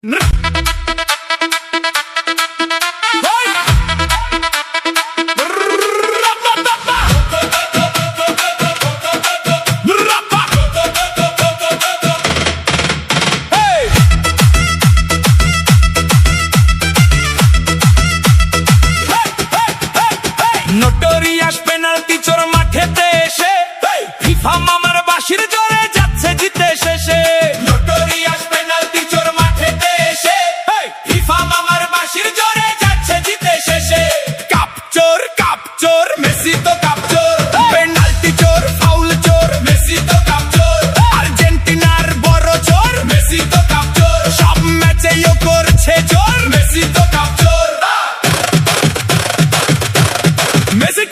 Notorious penalty চোর মাঠেতে এসে FIFA মামার বাঁশির জোরে যাচ্ছে জিতে শেষে। নোটোরিয়াস পেনাল্টি চোর মাঠেতে এসে ফিফা মামার বাঁশির জোরে যাচ্ছে জিতে শেষে। কাপ চোর মেসি তো কাপ চোর, পেনাল্টি চোর ফাউল চোর মেসি তো কাপ চোর, আর্জেন্টিনার বড় চোর মেসি তো কাপ চোর, সব ম্যাচেও করছে চোর মেসি তো কাপ চোর। মেসি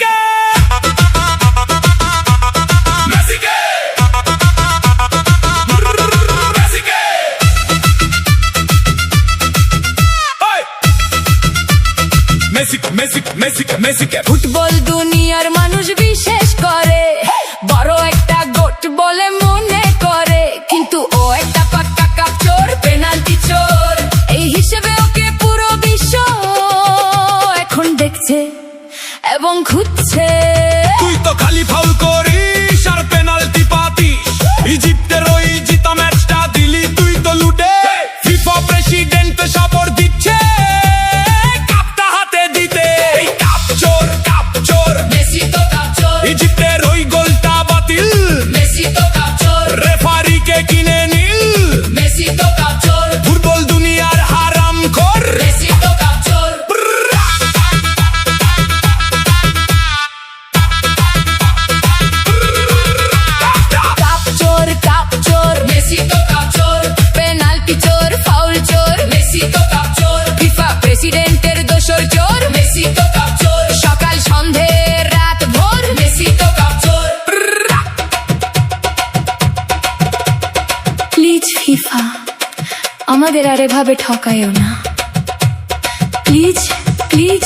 কে ফুটবল দুনিয়ার মানুষ বিশেষ করে বড় একটা গোট বলে মনে করে, কিন্তু ও একটা পাক্কা কাপ চোর, পেনাল্টি চোর। এই হিসেবে ওকে পুরো বিশ্ব এখন দেখছে এবং খুঁজছে। তুই তো খালি ফাউল করিস আর পেনাল্টি পাতিস, ইজিপ্টের ওই জিতা ম্যাচটা দিলি তুই তো লুটে। ফিফা প্রেসিডেন্ট খবর দিচ্ছে কাপটা হাতে দিতে। কাপ চোর মেসি তো কাপ চোর, ইজিপ্টের ওই গোলটা বাতিল মেসি তো কাপ চোর, রেফারিকে কিনে নিল মেসি তো কাপ চোর, ফুটবল দুনিয়ার হারাম খোর মেসি তো কাপ চোর। কাপ চোর মেসি তো কাপ চোর, পেনাল্টি চোর ফাউল চোর মেসি তো কাপ চোর, ফিফা প্রেসিডেন্টের দোসর চোর মেসি তো কাপ চোর, সকাল সন্ধে রাত ভোর মেসি তো কাপ চোর। প্লিজ ফিফা আমাদের আর এভাবে ঠকায়ও না, প্লিজ প্লিজ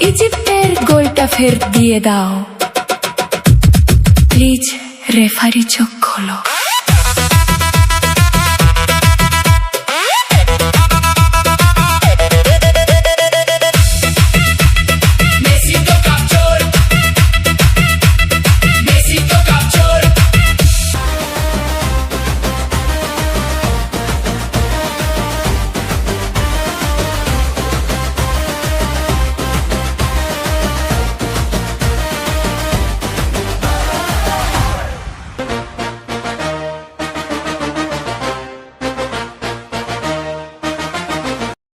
ইজিপ্টের গোলটা ফের দিয়ে দাও, প্লিজ রেফারি চোখ খোলো।